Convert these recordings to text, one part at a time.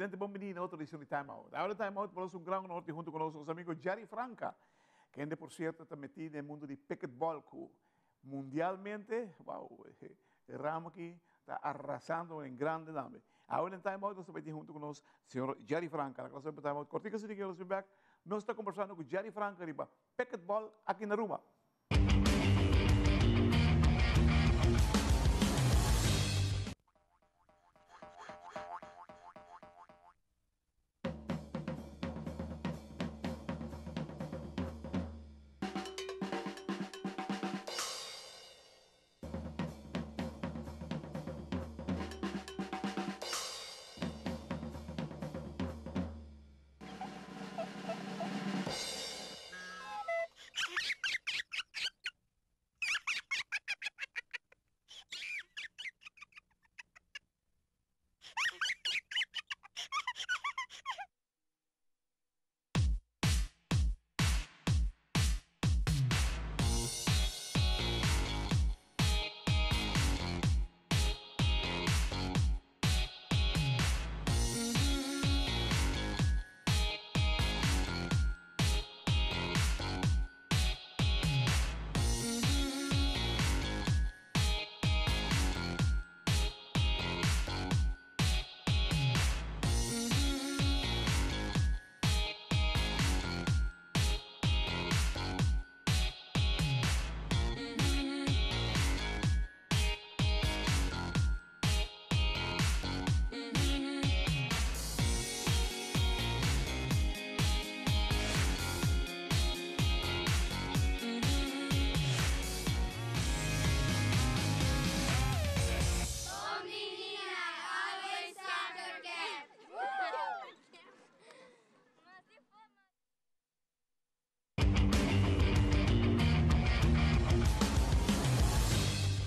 Televidente, bienvenido a otra edición de Time Out. Ahora Time Out por un gran honor junto con nuestros amigos Jerry Franca, que por cierto está metido en el mundo de pickleball, que mundialmente, wow, el ramo aquí está arrasando en grande nombre. Ahora en Time Out nos está junto con nosotros señor Jerry Franca, la clase de Time Out. Cortica si quiere los feedback, nos está conversando con Jerry Franca de pickleball aquí en Aruba.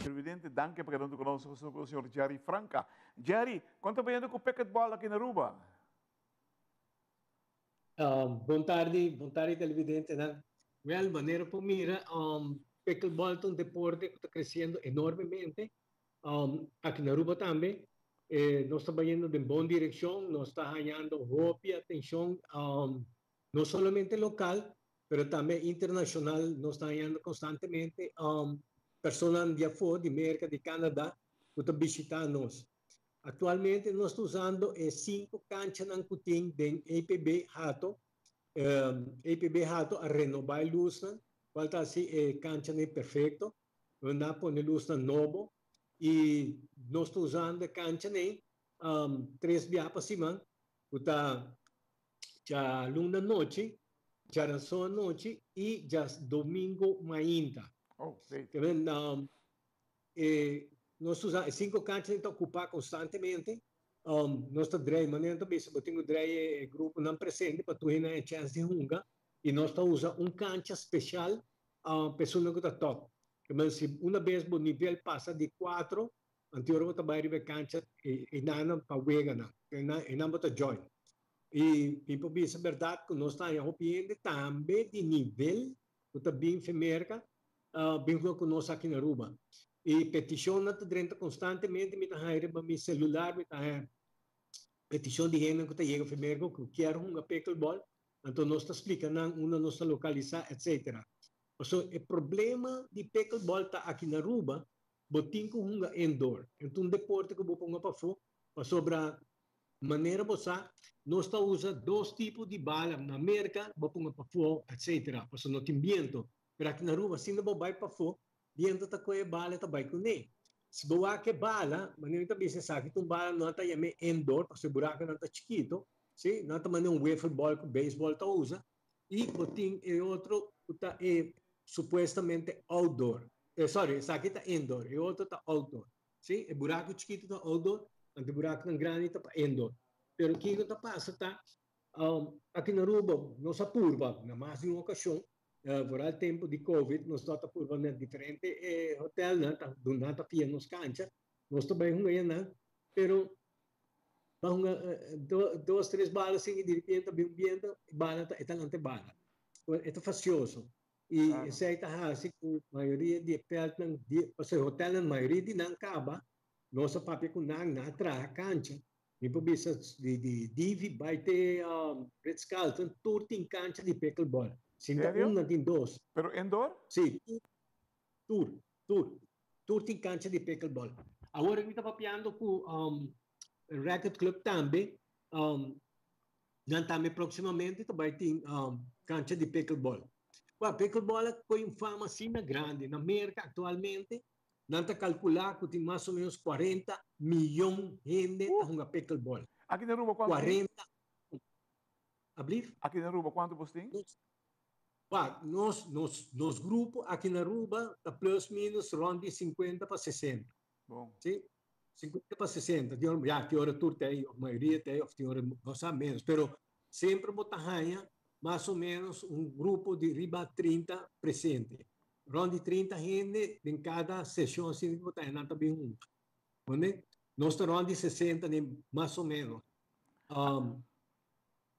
Presidente, danke por quedando conosco o senhor Jerry Franca. Jerry, quanto vendo com o pickleball aqui na Aruba? Bom tarde, televidente. Real maneira por mira, pickleball é um deporte que está crescendo enormemente. Aqui na Aruba também. Nós estamos indo em boa direção, nós estamos ganhando roupa, atenção, não somente local, mas também internacional. Nós estamos ganhando constantemente pessoas de fora, de América, de Canadá, que estão visitando nós. Atualmente, nós estamos usando 5 canchas na Cutim, de APB Hato. APB Hato a renovar a luz, falta assim, cancha não é perfeito, não pôr luz novo. E nós estamos usando a cancha nem 3 dias para cima, já luna noite, já razão noite e já domingo ainda. Oh, great. Nós usamos 5 canchas que ocupar constantemente. Nós estamos drei, mas não também se botinho drei grupo não presente para tu na chance de runga e nós estamos usando cancha especial pessoa que está top. Mas se uma vez o nível passa de 4, anterior você vai ver cancha e não para wega não, e não para join. E people be a verdade que nós estamos arrependendo também de nível que está bem femerca, bem com nós aqui na Aruba. E petição na dentro constantemente me tá para meu celular me tá petição de gente que tá chega femerca que quer um pickleball, então nós está explicando uma nossa localizar etc. So, o problema de pickleball está aqui na Aruba, botinho com indoor. Então, um deporte que eu vou pôr para fora, sobre a maneira você, nós está usando 2 tipos de bala. Na América, vou pôr para fora, etc. Porque não tem vento. Mas aqui na Aruba, se não vai para fora, vento está com a bala, está vai com ele. Se você quer bala, maneira também se sabe que bala não está indoor, porque o buraco não está chiquito, sim? Não está maneira wiffle ball que o baseball está usa. E botinho é outro, está supuestamente outdoor. Sorry, essa aqui está indoor, e outro está outdoor. Sim? O buraco chiquito está outdoor, e o buraco grande está indoor. Pero o que está passando está, aqui na Aruba, nossa curva, na mais de uma ocasião, por o tempo de Covid, nós estamos curva em diferentes hotéis, não está fiando nos canchas, nós também não, pero vão 2, 3 balas assim, de repente, bem vindo, bala está ante bala. É facioso. E essa aí está assim, a maioria de hotel, o hotel, a maioria de não acaba, nossa papel com não atrás a cancha, Tipo bisa di Divi vai te Ritz Carlton turti in cancha di pickleball. Sinta Sério? una din dos. Pero indoor? Sì, tour, tour, turti in cancha di pickleball. Agora mi sta papiando con Racket Club tambe. Nan tambe prossimamente tu vai in cancha di pickleball. Qua pickleball è poi fama sina grande. In America attualmente nanta calcular que tem mais ou menos 40 milhões de gente a jogar pickleball. Aqui na Aruba, quanto tem? 40. Abrir? Aqui na Aruba, quanto você tem? Nos grupos aqui na Aruba, está plus minus ronde 50 para 60. Bom. Sim? 50 para 60. Tem hora tudo tem, a maioria tem, tem hora gosta menos. Mas sempre botarranha, mais ou menos grupo de riba 30 presente. Ronde 30 gente em cada sessão, assim, botarranha, não está bem Nosso ronde 60, mais ou menos.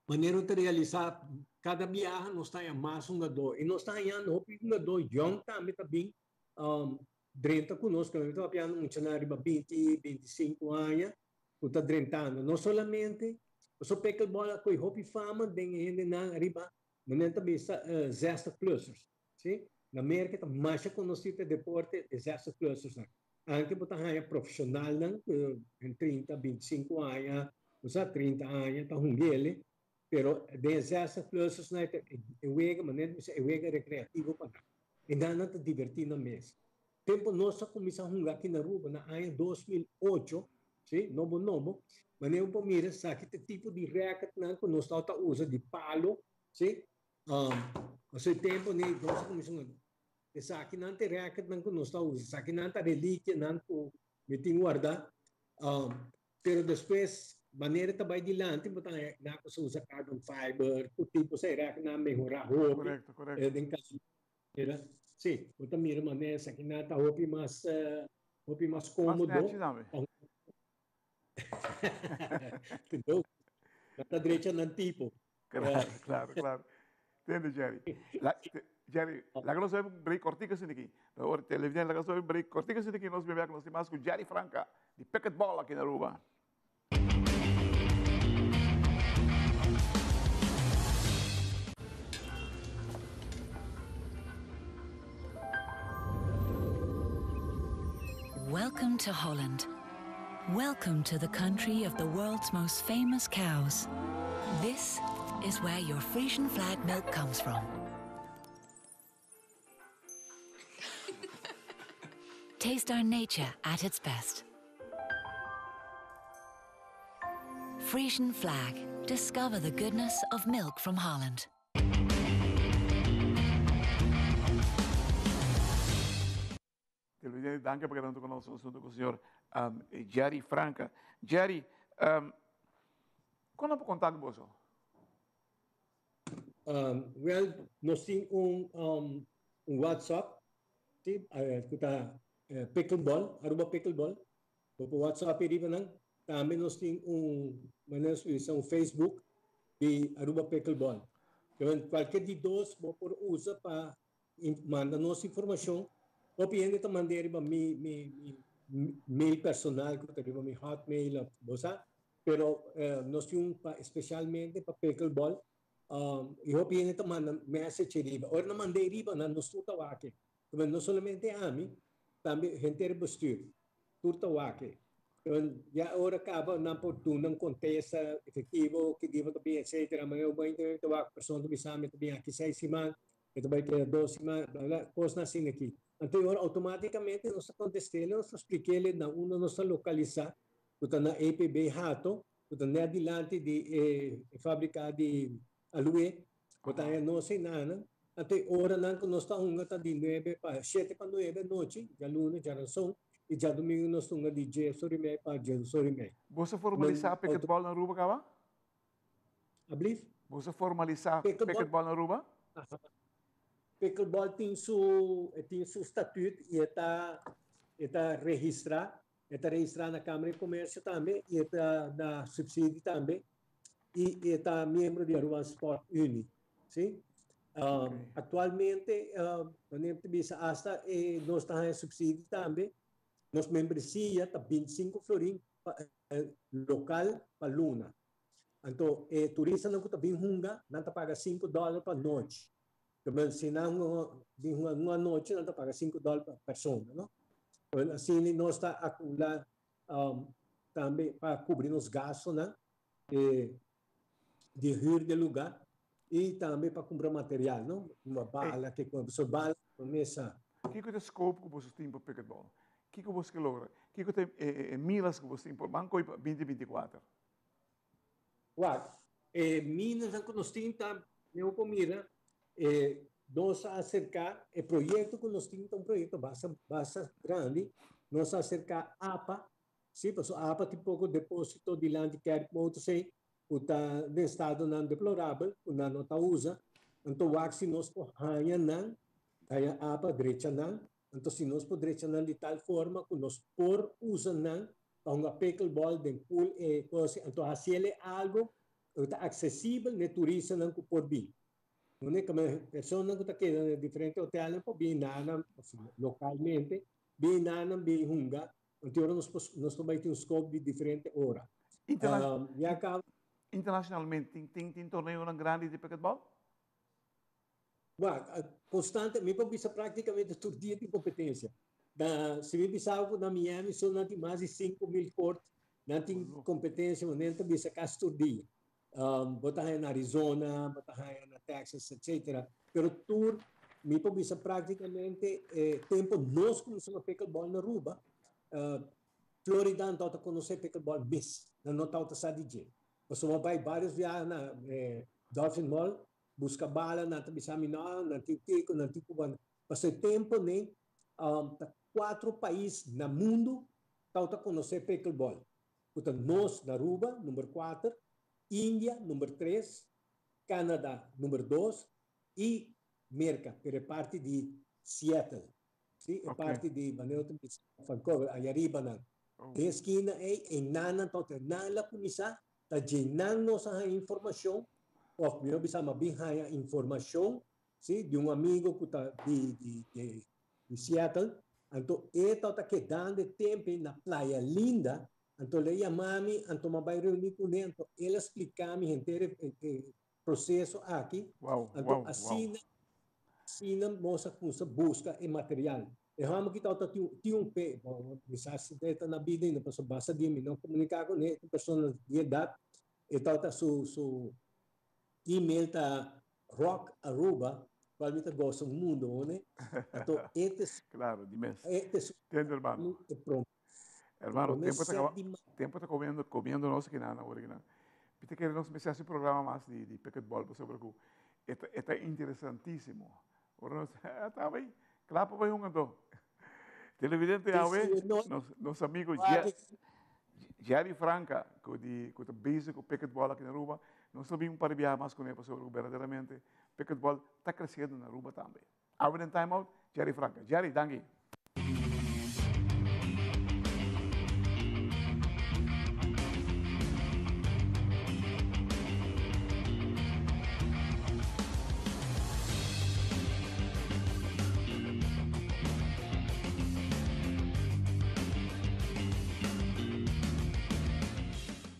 Maneira de realizar cada viagem nós está mais jogador e nós está ganhando um jogador young também 30 conosco nós estamos ganhando um cenário para 20 25 anos está 30 anos não somente o pickleball com hobby fama tem ainda na riba maneira também zesta clusters sim na América está mais conhecido deporte zesta clusters anche para ganhar profissional em 30 25 anos usa 30 anos está jungele pero desde essas coisas não é o maneira é recreativo para e não te divertir na mesa tempo nossa começamos a jogar aqui na Aruba na ano 2008 sim novo maneira um mira sabe que tipo de racket não que nós está usa de palo sim esse tempo nem nós começamos essa aqui não tem racket não que nós está usa essa aqui não tem relíquia não que metim guardar pero depois maneira também dilante botar na que usa carbon fiber o tipo será que na melhorar roupa Correto. em caso era sim botar mira maneira essa que na tá roupa mais cômodo entendeu na direita não tipo claro entende Jerry Jerry la cosa è un break cortica sin aqui ora televisão la cosa è un break cortica sin aqui nós vemos nós temos com Jerry Franca de pickleball aqui na Aruba. Welcome to Holland. Welcome to the country of the world's most famous cows. This is where your Frisian flag milk comes from. Taste our nature at its best. Frisian flag. Discover the goodness of milk from Holland. Danke per aver conosciuto con il signor Jerry Franca. Jerry, quando può contato con well, nós temos WhatsApp, sim, pickleball, Aruba pickleball. O WhatsApp riba nang, também nós temos Facebook de Aruba pickleball. Então, qualquer de dois por usa para mandar nossa informação. O piende também mandar mail personal, que tem meu hotmail, bosa. Pero nós temos especialmente para pickleball. E o piende também mandar message riba. Ora não mandei riba na nos tutawake. Então não somente a mim, também gente é bestuur. Tutawake. Então já ora acaba na oportunidade contesta efetivo que diva também etc. Mas eu vou entender a pessoa do bisame também aqui 6 semanas, então vai ter 2 semanas, coisa assim aqui. Então, automaticamente, nós contestamos, nós explicamos na uma nossa localizar, que na EPB Hato, que na adiante de fábrica de alue, que está não sei nada, até hora não que nós estamos de 9 para 7 para 9 da noite, já lunes, já razão, e já domingo nós estamos de 10 sorrimei para 10 sorrimei. Você formalizar pickleball na Aruba, Cava? Ablif? Você formalizar pickleball na Aruba? Pickleball tem seu estatuto e está registrado na Câmara de Comércio também e está na subsídio também e está membro de Aruba Sport Union, sim? Atualmente hasta nós estamos em subsídio também, nossa membresia está 25 florim local para Luna. Então, turista não está bem hunga, não está paga $5 para noite. Então, se não bem uma noite, não está paga $5 para pessoa, não? Então, assim, nós está acumulando também para cobrir os gastos, né? De rir de lugar e também para comprar material, não? Uma bala que quando você bala começa. O que é o scope que você tem para pickleball? O que você quer lograr? O que é milas que você tem para banco 2024? Claro, Minas não nós temos meu comida, nós acercar o projeto que nós temos um projeto bastante grande, nós acercar APA, sim, porque a APA tem pouco depósito de landcare, muito sei, o está de estado não deplorável, o não está usa, então o se nós corranha não, a APA direita não, então se nós podemos não de tal forma que nós por usa não, para uma pickleball de pool e coisa, então assim é algo acessível ne turista não por vir. Não é como pessoa que está querendo em diferentes hotéis não pode vir nada localmente, vir nada vir hunga, então nós também temos um scope de diferentes horas. E acaba internacionalmente tem torneio grande de pickleball? Constante, me pode praticamente todo dia de competência. Se me pensava na Miami, só não tem mais de 5.000 cortes, não tem competência, mas não tem todo dia. Botar na Arizona, botar na Texas, etc. Pero tour, me pode praticamente tempo nós começamos a pickleball na Aruba. Florida não está conhecendo pickleball bis, não está a DJ. Você vai vários viagens na Dolphin Mall, busca bala, não está bisami não tem tico, não tem cubano. Passei tempo nem 4 países no mundo está conhecendo pickleball. Portanto, nós na Aruba, número 4, Índia, número 3, Canadá, número 2 e América, que é parte de Seattle. Sim? É parte de Vancouver, aí arriba não. A esquina é nana, então nada começar a gerar nossa informação, ou melhor, bisa mabinha informação, sim, de um amigo que está de Seattle, então ele está quedando tempo na praia linda. Então, ele chamou-me, então, eu vai reunir com ele, então, ele explicar-me inteiro o processo aqui. Então, assim, mostra como se busca o material. E vamos que tem um pé, mensagem na vida, ainda pessoa basta de mim, não comunicar com ele, pessoa de idade, então, seu e-mail está Rock Aruba, qual me gosta do mundo, né? Então, claro, dimensão. Entendo, irmão. Pronto. Hermano, o tempo está comendo nós que nada, original. Pita que nós começamos um programa mais de pickleball, porque está interessantíssimo. Agora, está bem, claro, vai um então. Televidente, nosso amigo Jerry Franca, que está busy com pickleball aqui na Aruba, nós também para viajar mais com ele, porque verdadeiramente pickleball está crescendo na Aruba também. Our time out, Jerry Franca. Jerry, thank you.